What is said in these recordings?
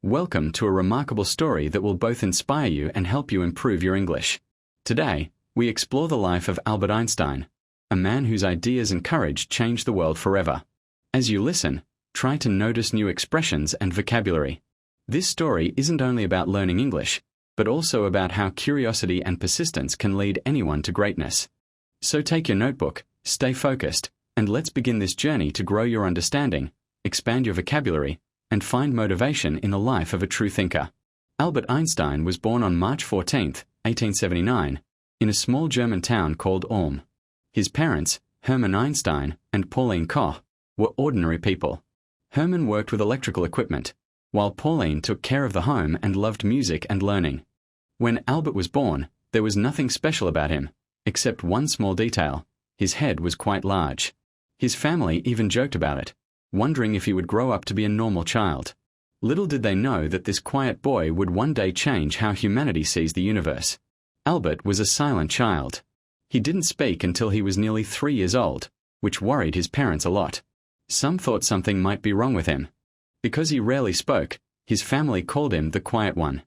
Welcome to a remarkable story that will both inspire you and help you improve your English. Today, we explore the life of Albert Einstein, a man whose ideas and courage changed the world forever. As you listen, try to notice new expressions and vocabulary. This story isn't only about learning English, but also about how curiosity and persistence can lead anyone to greatness. So take your notebook, stay focused, and let's begin this journey to grow your understanding, expand your vocabulary, and find motivation in the life of a true thinker. Albert Einstein was born on March 14, 1879, in a small German town called Ulm. His parents, Hermann Einstein and Pauline Koch, were ordinary people. Hermann worked with electrical equipment, while Pauline took care of the home and loved music and learning. When Albert was born, there was nothing special about him, except one small detail: his head was quite large. His family even joked about it, wondering if he would grow up to be a normal child. Little did they know that this quiet boy would one day change how humanity sees the universe. Albert was a silent child. He didn't speak until he was nearly 3 years old, which worried his parents a lot. Some thought something might be wrong with him. Because he rarely spoke, his family called him the quiet one.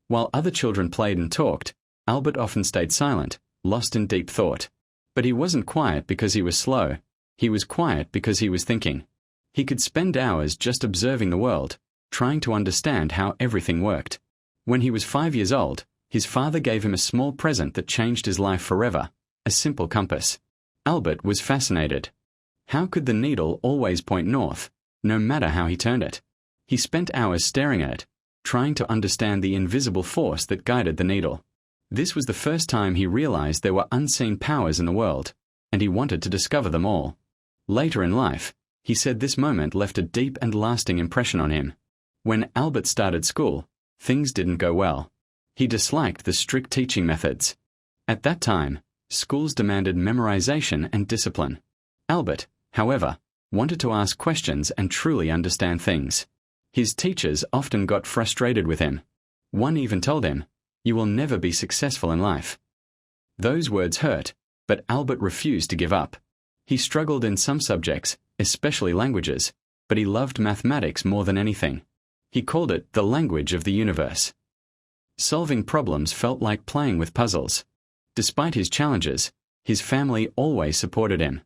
While other children played and talked, Albert often stayed silent, lost in deep thought. But he wasn't quiet because he was slow. He was quiet because he was thinking. He could spend hours just observing the world, trying to understand how everything worked. When he was 5 years old, his father gave him a small present that changed his life forever: a simple compass. Albert was fascinated. How could the needle always point north, no matter how he turned it? He spent hours staring at it, trying to understand the invisible force that guided the needle. This was the first time he realized there were unseen powers in the world, and he wanted to discover them all. Later in life, he said this moment left a deep and lasting impression on him. When Albert started school, things didn't go well. He disliked the strict teaching methods. At that time, schools demanded memorization and discipline. Albert, however, wanted to ask questions and truly understand things. His teachers often got frustrated with him. One even told him, "You will never be successful in life." Those words hurt, but Albert refused to give up. He struggled in some subjects, especially languages, but he loved mathematics more than anything. He called it the language of the universe. Solving problems felt like playing with puzzles. Despite his challenges, his family always supported him.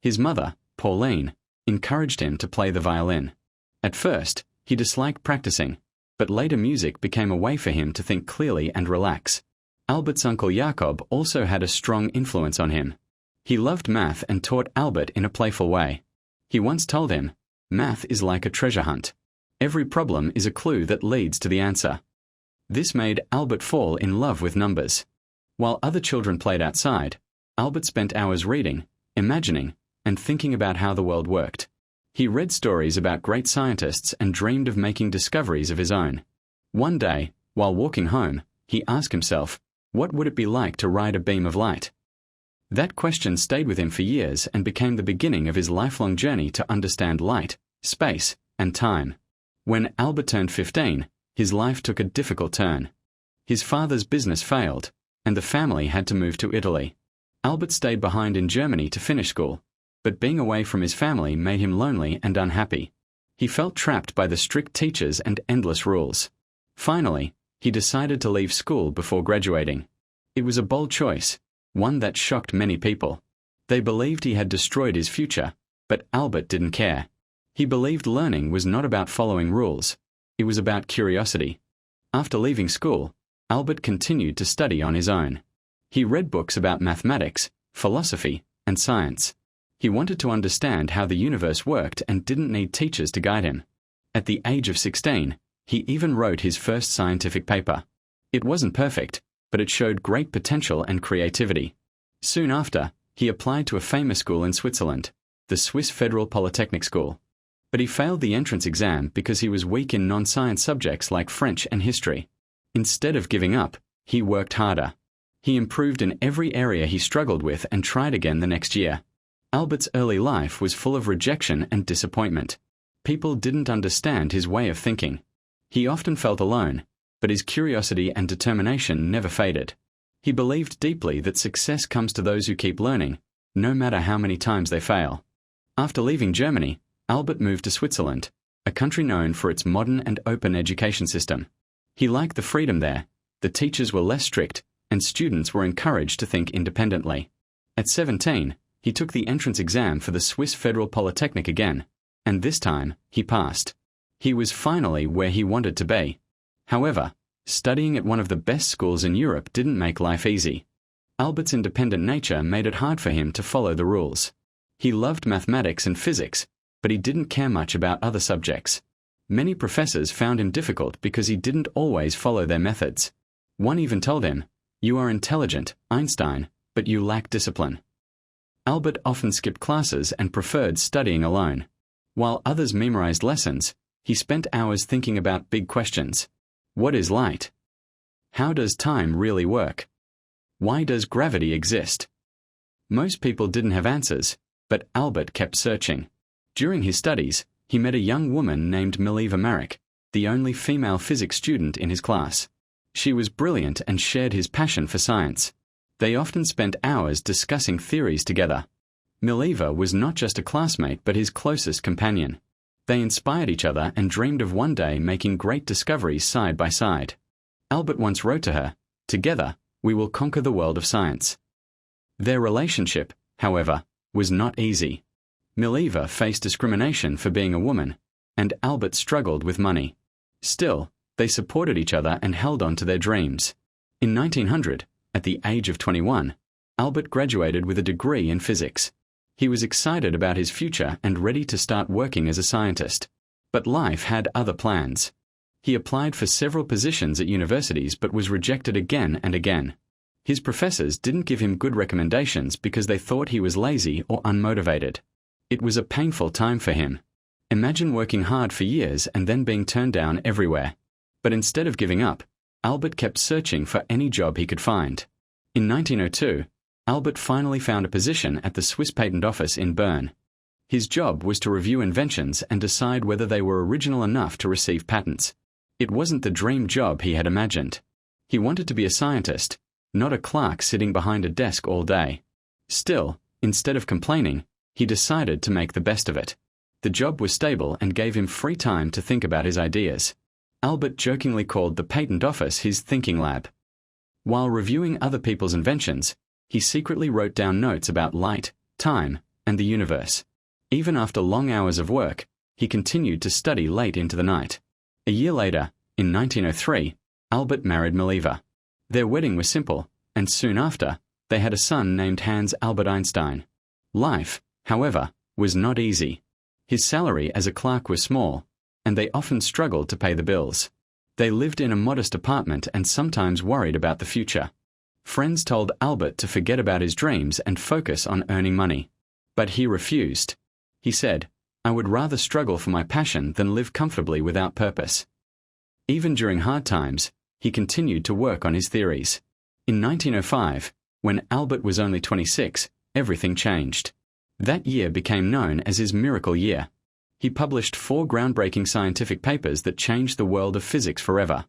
His mother, Pauline, encouraged him to play the violin. At first, he disliked practicing, but later music became a way for him to think clearly and relax. Albert's uncle Jakob also had a strong influence on him. He loved math and taught Albert in a playful way. He once told him, "Math is like a treasure hunt. Every problem is a clue that leads to the answer." This made Albert fall in love with numbers. While other children played outside, Albert spent hours reading, imagining, and thinking about how the world worked. He read stories about great scientists and dreamed of making discoveries of his own. One day, while walking home, he asked himself, what would it be like to ride a beam of light? That question stayed with him for years and became the beginning of his lifelong journey to understand light, space, and time. When Albert turned 15, his life took a difficult turn. His father's business failed, and the family had to move to Italy. Albert stayed behind in Germany to finish school, but being away from his family made him lonely and unhappy. He felt trapped by the strict teachers and endless rules. Finally, he decided to leave school before graduating. It was a bold choice, one that shocked many people. They believed he had destroyed his future, but Albert didn't care. He believed learning was not about following rules. It was about curiosity. After leaving school, Albert continued to study on his own. He read books about mathematics, philosophy, and science. He wanted to understand how the universe worked and didn't need teachers to guide him. At the age of 16, he even wrote his first scientific paper. It wasn't perfect, but it showed great potential and creativity. Soon after, he applied to a famous school in Switzerland, the Swiss Federal Polytechnic School. But he failed the entrance exam because he was weak in non-science subjects like French and history. Instead of giving up, he worked harder. He improved in every area he struggled with and tried again the next year. Albert's early life was full of rejection and disappointment. People didn't understand his way of thinking. He often felt alone, but his curiosity and determination never faded. He believed deeply that success comes to those who keep learning, no matter how many times they fail. After leaving Germany, Albert moved to Switzerland, a country known for its modern and open education system. He liked the freedom there, the teachers were less strict, and students were encouraged to think independently. At 17, he took the entrance exam for the Swiss Federal Polytechnic again, and this time, he passed. He was finally where he wanted to be. However, studying at one of the best schools in Europe didn't make life easy. Albert's independent nature made it hard for him to follow the rules. He loved mathematics and physics, but he didn't care much about other subjects. Many professors found him difficult because he didn't always follow their methods. One even told him, "You are intelligent, Einstein, but you lack discipline." Albert often skipped classes and preferred studying alone. While others memorized lessons, he spent hours thinking about big questions. What is light? How does time really work? Why does gravity exist? Most people didn't have answers, but Albert kept searching. During his studies, he met a young woman named Mileva Marek, the only female physics student in his class. She was brilliant and shared his passion for science. They often spent hours discussing theories together. Mileva was not just a classmate but his closest companion. They inspired each other and dreamed of one day making great discoveries side by side. Albert once wrote to her, "Together, we will conquer the world of science." Their relationship, however, was not easy. Mileva faced discrimination for being a woman, and Albert struggled with money. Still, they supported each other and held on to their dreams. In 1900, at the age of 21, Albert graduated with a degree in physics. He was excited about his future and ready to start working as a scientist. But life had other plans. He applied for several positions at universities but was rejected again and again. His professors didn't give him good recommendations because they thought he was lazy or unmotivated. It was a painful time for him. Imagine working hard for years and then being turned down everywhere. But instead of giving up, Albert kept searching for any job he could find. In 1902, Albert finally found a position at the Swiss Patent Office in Bern. His job was to review inventions and decide whether they were original enough to receive patents. It wasn't the dream job he had imagined. He wanted to be a scientist, not a clerk sitting behind a desk all day. Still, instead of complaining, he decided to make the best of it. The job was stable and gave him free time to think about his ideas. Albert jokingly called the patent office his thinking lab. While reviewing other people's inventions, he secretly wrote down notes about light, time, and the universe. Even after long hours of work, he continued to study late into the night. A year later, in 1903, Albert married Mileva. Their wedding was simple, and soon after, they had a son named Hans Albert Einstein. Life, however, was not easy. His salary as a clerk was small, and they often struggled to pay the bills. They lived in a modest apartment and sometimes worried about the future. Friends told Albert to forget about his dreams and focus on earning money. But he refused. He said, "I would rather struggle for my passion than live comfortably without purpose." Even during hard times, he continued to work on his theories. In 1905, when Albert was only 26, everything changed. That year became known as his miracle year. He published 4 groundbreaking scientific papers that changed the world of physics forever.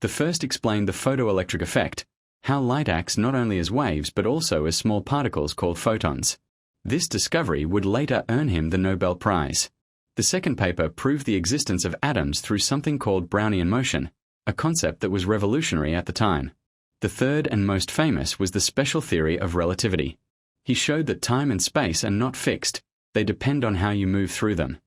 The first explained the photoelectric effect, how light acts not only as waves but also as small particles called photons. This discovery would later earn him the Nobel Prize. The second paper proved the existence of atoms through something called Brownian motion, a concept that was revolutionary at the time. The third and most famous was the special theory of relativity. He showed that time and space are not fixed, they depend on how you move through them.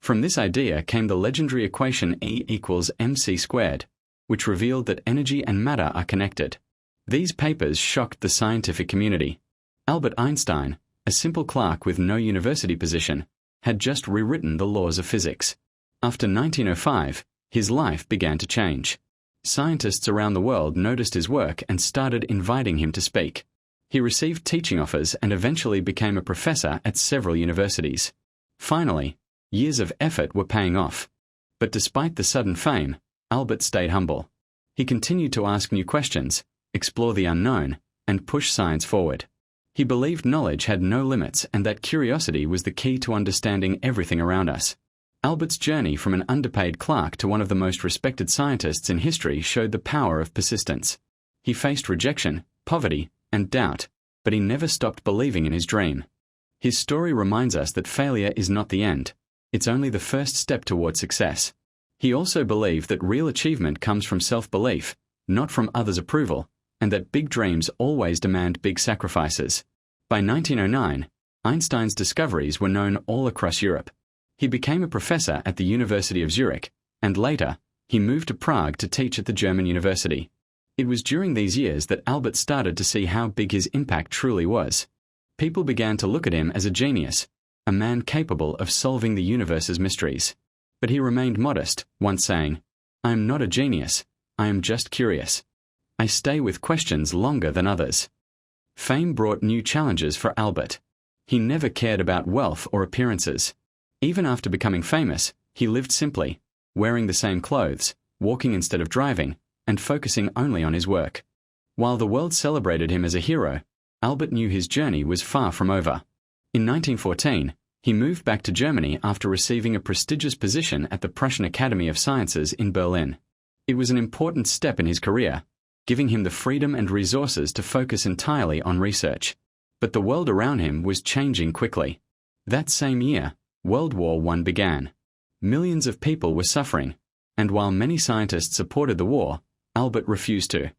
From this idea came the legendary equation E equals mc squared, which revealed that energy and matter are connected. These papers shocked the scientific community. Albert Einstein, a simple clerk with no university position, had just rewritten the laws of physics. After 1905, his life began to change. Scientists around the world noticed his work and started inviting him to speak. He received teaching offers and eventually became a professor at several universities. Finally, years of effort were paying off. But despite the sudden fame, Albert stayed humble. He continued to ask new questions, explore the unknown, and push science forward. He believed knowledge had no limits and that curiosity was the key to understanding everything around us. Albert's journey from an underpaid clerk to one of the most respected scientists in history showed the power of persistence. He faced rejection, poverty, and doubt, but he never stopped believing in his dream. His story reminds us that failure is not the end. It's only the first step toward success. He also believed that real achievement comes from self-belief, not from others' approval, and that big dreams always demand big sacrifices. By 1909, Einstein's discoveries were known all across Europe. He became a professor at the University of Zurich, and later, he moved to Prague to teach at the German university. It was during these years that Albert started to see how big his impact truly was. People began to look at him as a genius, a man capable of solving the universe's mysteries. But he remained modest, once saying, "I am not a genius, I am just curious. I stay with questions longer than others." Fame brought new challenges for Albert. He never cared about wealth or appearances. Even after becoming famous, he lived simply, wearing the same clothes, walking instead of driving, and focusing only on his work. While the world celebrated him as a hero, Albert knew his journey was far from over. In 1914, he moved back to Germany after receiving a prestigious position at the Prussian Academy of Sciences in Berlin. It was an important step in his career, giving him the freedom and resources to focus entirely on research. But the world around him was changing quickly. That same year, World War I began. Millions of people were suffering, and while many scientists supported the war, Albert refused to.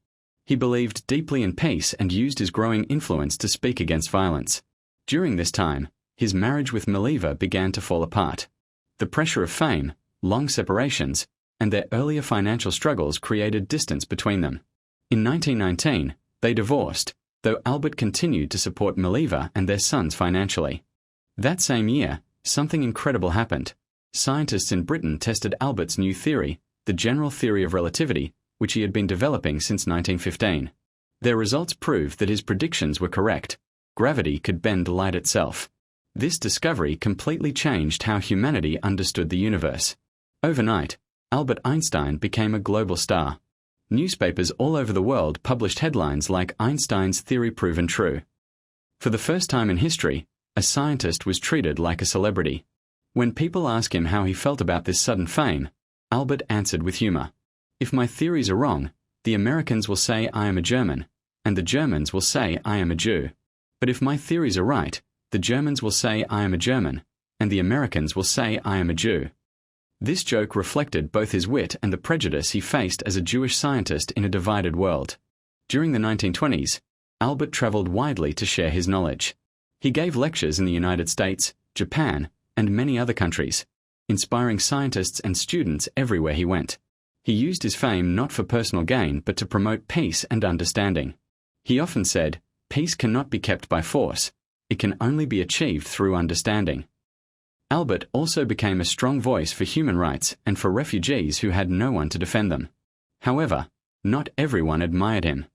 He believed deeply in peace and used his growing influence to speak against violence. During this time, his marriage with Mileva began to fall apart. The pressure of fame, long separations, and their earlier financial struggles created distance between them. In 1919, they divorced, though Albert continued to support Mileva and their sons financially. That same year, something incredible happened. Scientists in Britain tested Albert's new theory, the general theory of relativity, which he had been developing since 1915. Their results proved that his predictions were correct. Gravity could bend light itself. This discovery completely changed how humanity understood the universe. Overnight, Albert Einstein became a global star. Newspapers all over the world published headlines like "Einstein's theory proven true." For the first time in history, a scientist was treated like a celebrity. When people asked him how he felt about this sudden fame, Albert answered with humor. "If my theories are wrong, the Americans will say I am a German, and the Germans will say I am a Jew. But if my theories are right, the Germans will say I am a German, and the Americans will say I am a Jew." This joke reflected both his wit and the prejudice he faced as a Jewish scientist in a divided world. During the 1920s, Albert traveled widely to share his knowledge. He gave lectures in the United States, Japan, and many other countries, inspiring scientists and students everywhere he went. He used his fame not for personal gain but to promote peace and understanding. He often said, "Peace cannot be kept by force. It can only be achieved through understanding." Albert also became a strong voice for human rights and for refugees who had no one to defend them. However, not everyone admired him.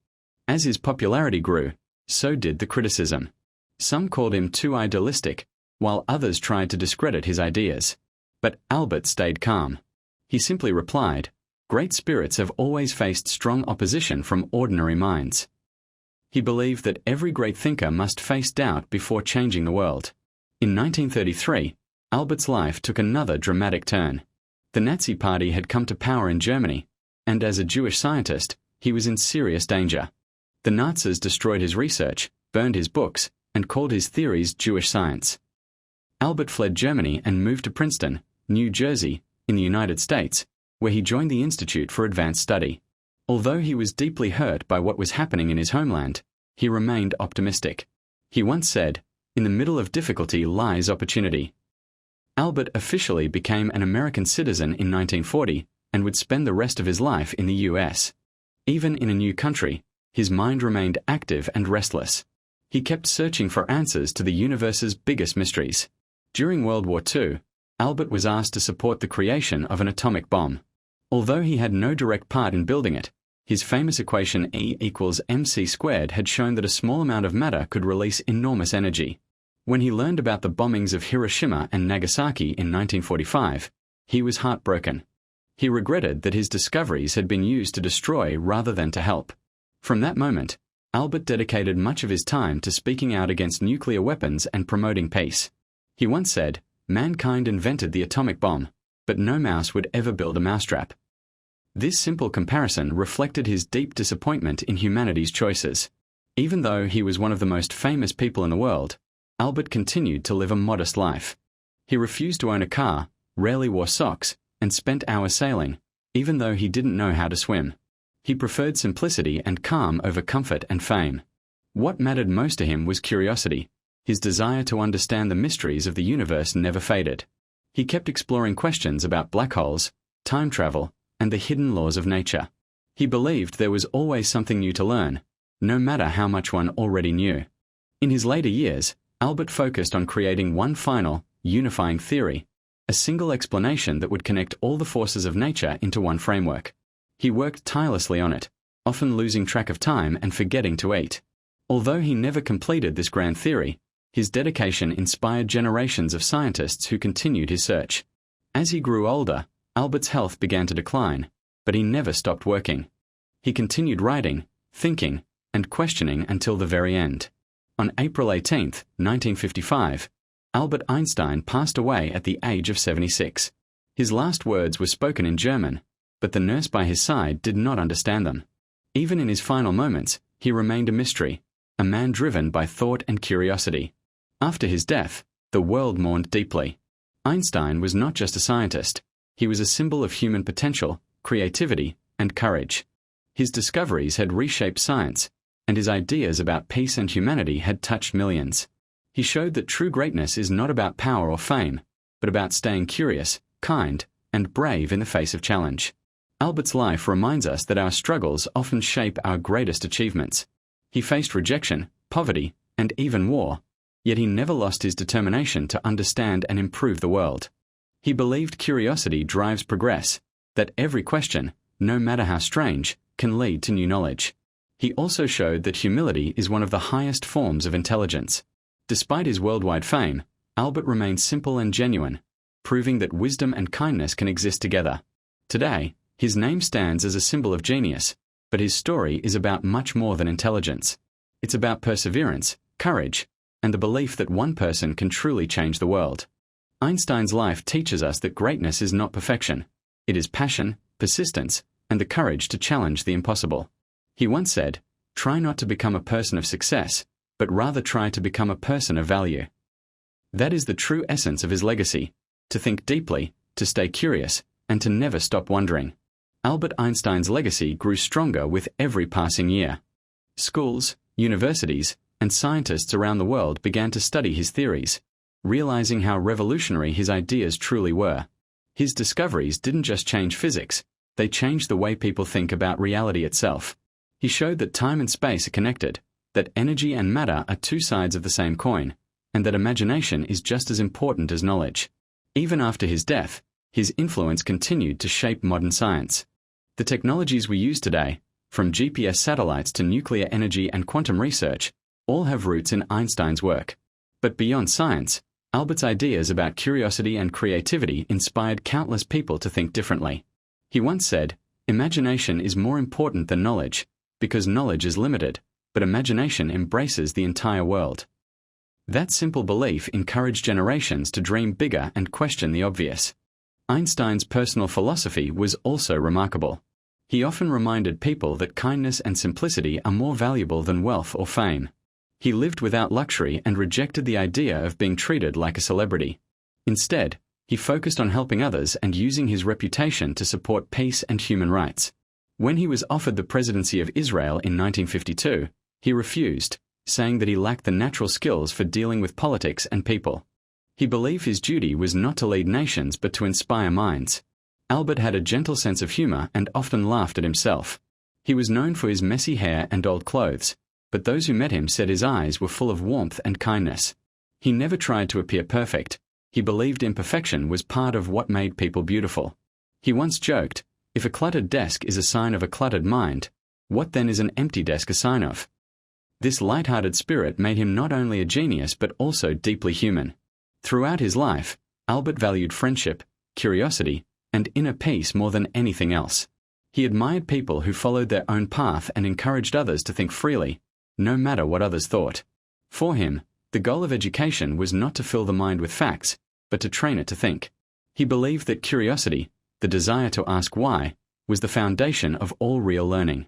As his popularity grew, so did the criticism. Some called him too idealistic, while others tried to discredit his ideas. But Albert stayed calm. He simply replied, "Great spirits have always faced strong opposition from ordinary minds." He believed that every great thinker must face doubt before changing the world. In 1933, Albert's life took another dramatic turn. The Nazi Party had come to power in Germany, and as a Jewish scientist, he was in serious danger. The Nazis destroyed his research, burned his books, and called his theories Jewish science. Albert fled Germany and moved to Princeton, New Jersey, in the United States, where he joined the Institute for Advanced Study. Although he was deeply hurt by what was happening in his homeland, he remained optimistic. He once said, "In the middle of difficulty lies opportunity." Albert officially became an American citizen in 1940 and would spend the rest of his life in the US. Even in a new country, his mind remained active and restless. He kept searching for answers to the universe's biggest mysteries. During World War II, Albert was asked to support the creation of an atomic bomb. Although he had no direct part in building it, his famous equation E=mc² had shown that a small amount of matter could release enormous energy. When he learned about the bombings of Hiroshima and Nagasaki in 1945, he was heartbroken. He regretted that his discoveries had been used to destroy rather than to help. From that moment, Albert dedicated much of his time to speaking out against nuclear weapons and promoting peace. He once said, "Mankind invented the atomic bomb, but no mouse would ever build a mousetrap." This simple comparison reflected his deep disappointment in humanity's choices. Even though he was one of the most famous people in the world, Albert continued to live a modest life. He refused to own a car, rarely wore socks, and spent hours sailing, even though he didn't know how to swim. He preferred simplicity and calm over comfort and fame. What mattered most to him was curiosity. His desire to understand the mysteries of the universe never faded. He kept exploring questions about black holes, time travel, and the hidden laws of nature. He believed there was always something new to learn, no matter how much one already knew. In his later years, Albert focused on creating one final, unifying theory, a single explanation that would connect all the forces of nature into one framework. He worked tirelessly on it, often losing track of time and forgetting to eat. Although he never completed this grand theory, his dedication inspired generations of scientists who continued his search. As he grew older, Albert's health began to decline, but he never stopped working. He continued writing, thinking, and questioning until the very end. On April 18, 1955, Albert Einstein passed away at the age of 76. His last words were spoken in German, but the nurse by his side did not understand them. Even in his final moments, he remained a mystery, a man driven by thought and curiosity. After his death, the world mourned deeply. Einstein was not just a scientist. He was a symbol of human potential, creativity, and courage. His discoveries had reshaped science, and his ideas about peace and humanity had touched millions. He showed that true greatness is not about power or fame, but about staying curious, kind, and brave in the face of challenge. Albert's life reminds us that our struggles often shape our greatest achievements. He faced rejection, poverty, and even war, yet he never lost his determination to understand and improve the world. He believed curiosity drives progress, that every question, no matter how strange, can lead to new knowledge. He also showed that humility is one of the highest forms of intelligence. Despite his worldwide fame, Albert remained simple and genuine, proving that wisdom and kindness can exist together. Today, his name stands as a symbol of genius, but his story is about much more than intelligence. It's about perseverance, courage, and the belief that one person can truly change the world. Einstein's life teaches us that greatness is not perfection. It is passion, persistence, and the courage to challenge the impossible. He once said, "Try not to become a person of success, but rather try to become a person of value." That is the true essence of his legacy: to think deeply, to stay curious, and to never stop wondering. Albert Einstein's legacy grew stronger with every passing year. Schools, universities, and scientists around the world began to study his theories, realizing how revolutionary his ideas truly were. His discoveries didn't just change physics, they changed the way people think about reality itself. He showed that time and space are connected, that energy and matter are two sides of the same coin, and that imagination is just as important as knowledge. Even after his death, his influence continued to shape modern science. The technologies we use today, from GPS satellites to nuclear energy and quantum research, all have roots in Einstein's work. But beyond science, Albert's ideas about curiosity and creativity inspired countless people to think differently. He once said, "Imagination is more important than knowledge, because knowledge is limited, but imagination embraces the entire world." That simple belief encouraged generations to dream bigger and question the obvious. Einstein's personal philosophy was also remarkable. He often reminded people that kindness and simplicity are more valuable than wealth or fame. He lived without luxury and rejected the idea of being treated like a celebrity. Instead, he focused on helping others and using his reputation to support peace and human rights. When he was offered the presidency of Israel in 1952, he refused, saying that he lacked the natural skills for dealing with politics and people. He believed his duty was not to lead nations but to inspire minds. Albert had a gentle sense of humor and often laughed at himself. He was known for his messy hair and old clothes, but those who met him said his eyes were full of warmth and kindness. He never tried to appear perfect. He believed imperfection was part of what made people beautiful. He once joked, "If a cluttered desk is a sign of a cluttered mind, what then is an empty desk a sign of?" This light-hearted spirit made him not only a genius but also deeply human. Throughout his life, Albert valued friendship, curiosity, and inner peace more than anything else. He admired people who followed their own path and encouraged others to think freely, no matter what others thought. For him, the goal of education was not to fill the mind with facts, but to train it to think. He believed that curiosity, the desire to ask why, was the foundation of all real learning.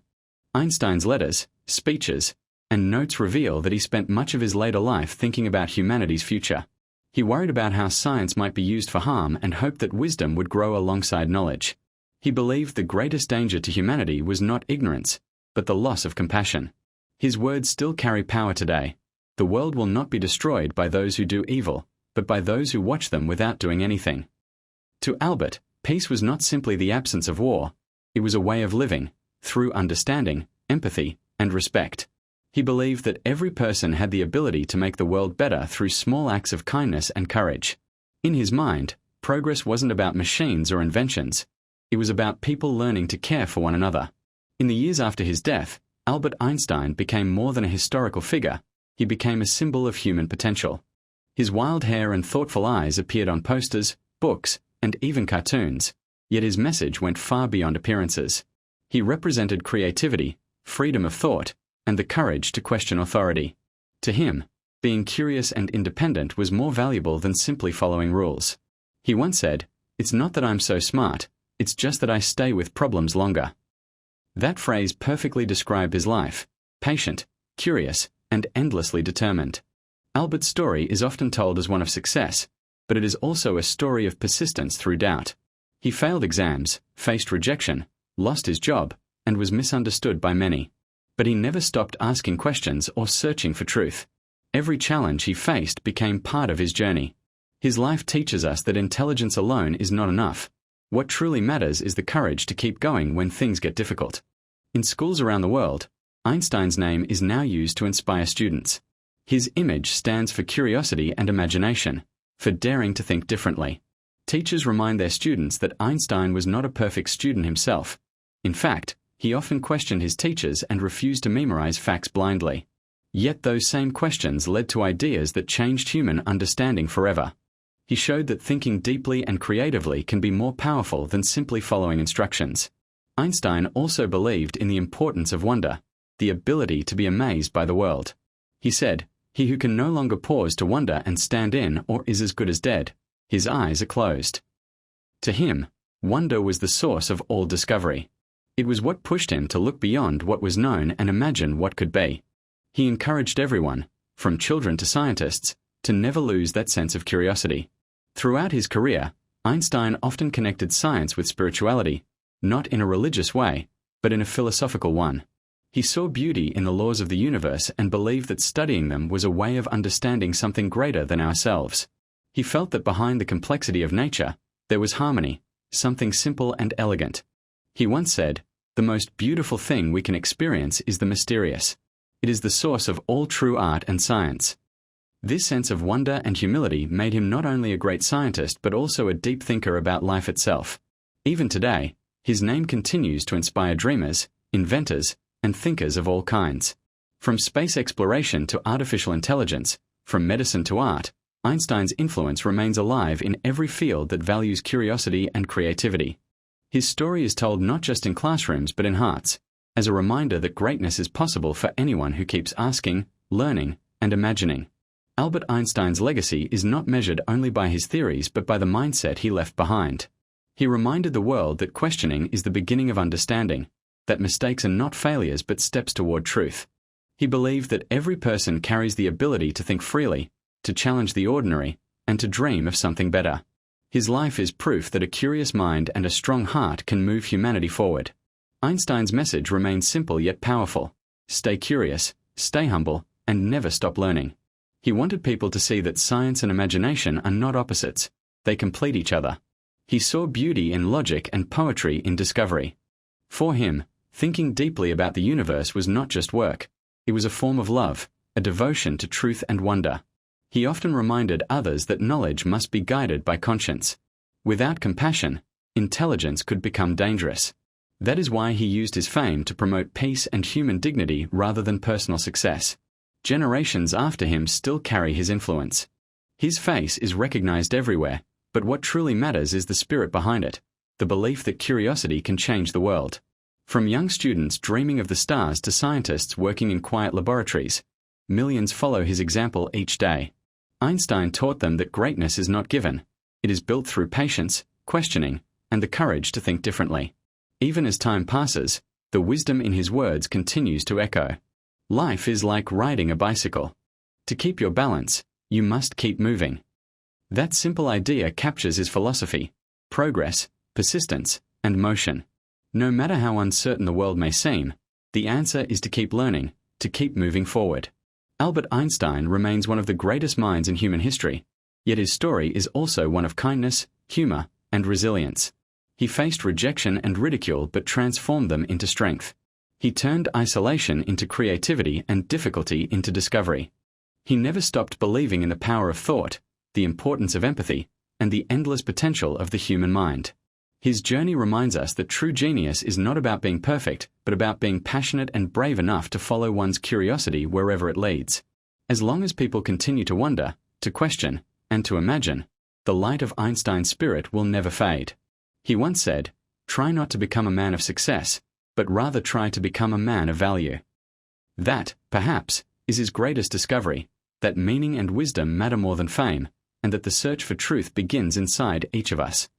Einstein's letters, speeches, and notes reveal that he spent much of his later life thinking about humanity's future. He worried about how science might be used for harm and hoped that wisdom would grow alongside knowledge. He believed the greatest danger to humanity was not ignorance, but the loss of compassion. His words still carry power today. The world will not be destroyed by those who do evil, but by those who watch them without doing anything. To Albert, peace was not simply the absence of war. It was a way of living, through understanding, empathy, and respect. He believed that every person had the ability to make the world better through small acts of kindness and courage. In his mind, progress wasn't about machines or inventions. It was about people learning to care for one another. In the years after his death, Albert Einstein became more than a historical figure. He became a symbol of human potential. His wild hair and thoughtful eyes appeared on posters, books, and even cartoons, yet his message went far beyond appearances. He represented creativity, freedom of thought, and the courage to question authority. To him, being curious and independent was more valuable than simply following rules. He once said, "It's not that I'm so smart, it's just that I stay with problems longer." That phrase perfectly described his life: patient, curious, and endlessly determined. Albert's story is often told as one of success, but it is also a story of persistence through doubt. He failed exams, faced rejection, lost his job, and was misunderstood by many. But he never stopped asking questions or searching for truth. Every challenge he faced became part of his journey. His life teaches us that intelligence alone is not enough. What truly matters is the courage to keep going when things get difficult. In schools around the world, Einstein's name is now used to inspire students. His image stands for curiosity and imagination, for daring to think differently. Teachers remind their students that Einstein was not a perfect student himself. In fact, he often questioned his teachers and refused to memorize facts blindly. Yet those same questions led to ideas that changed human understanding forever. He showed that thinking deeply and creatively can be more powerful than simply following instructions. Einstein also believed in the importance of wonder, the ability to be amazed by the world. He said, "He who can no longer pause to wonder and stand in or is as good as dead. His eyes are closed." To him, wonder was the source of all discovery. It was what pushed him to look beyond what was known and imagine what could be. He encouraged everyone, from children to scientists, to never lose that sense of curiosity. Throughout his career, Einstein often connected science with spirituality, not in a religious way, but in a philosophical one. He saw beauty in the laws of the universe and believed that studying them was a way of understanding something greater than ourselves. He felt that behind the complexity of nature, there was harmony, something simple and elegant. He once said, "The most beautiful thing we can experience is the mysterious. It is the source of all true art and science." This sense of wonder and humility made him not only a great scientist but also a deep thinker about life itself. Even today, his name continues to inspire dreamers, inventors, and thinkers of all kinds. From space exploration to artificial intelligence, from medicine to art, Einstein's influence remains alive in every field that values curiosity and creativity. His story is told not just in classrooms but in hearts, as a reminder that greatness is possible for anyone who keeps asking, learning, and imagining. Albert Einstein's legacy is not measured only by his theories but by the mindset he left behind. He reminded the world that questioning is the beginning of understanding, that mistakes are not failures but steps toward truth. He believed that every person carries the ability to think freely, to challenge the ordinary, and to dream of something better. His life is proof that a curious mind and a strong heart can move humanity forward. Einstein's message remains simple yet powerful: stay curious, stay humble, and never stop learning. He wanted people to see that science and imagination are not opposites, they complete each other. He saw beauty in logic and poetry in discovery. For him, thinking deeply about the universe was not just work, it was a form of love, a devotion to truth and wonder. He often reminded others that knowledge must be guided by conscience. Without compassion, intelligence could become dangerous. That is why he used his fame to promote peace and human dignity rather than personal success. Generations after him still carry his influence. His face is recognized everywhere, but what truly matters is the spirit behind it, the belief that curiosity can change the world. From young students dreaming of the stars to scientists working in quiet laboratories, millions follow his example each day. Einstein taught them that greatness is not given, it is built through patience, questioning, and the courage to think differently. Even as time passes, the wisdom in his words continues to echo. Life is like riding a bicycle. To keep your balance, you must keep moving. That simple idea captures his philosophy: progress, persistence, and motion. No matter how uncertain the world may seem, the answer is to keep learning, to keep moving forward. Albert Einstein remains one of the greatest minds in human history, yet his story is also one of kindness, humor, and resilience. He faced rejection and ridicule but transformed them into strength. He turned isolation into creativity and difficulty into discovery. He never stopped believing in the power of thought, the importance of empathy, and the endless potential of the human mind. His journey reminds us that true genius is not about being perfect, but about being passionate and brave enough to follow one's curiosity wherever it leads. As long as people continue to wonder, to question, and to imagine, the light of Einstein's spirit will never fade. He once said, "Try not to become a man of success, but rather try to become a man of value." That, perhaps, is his greatest discovery, that meaning and wisdom matter more than fame, and that the search for truth begins inside each of us.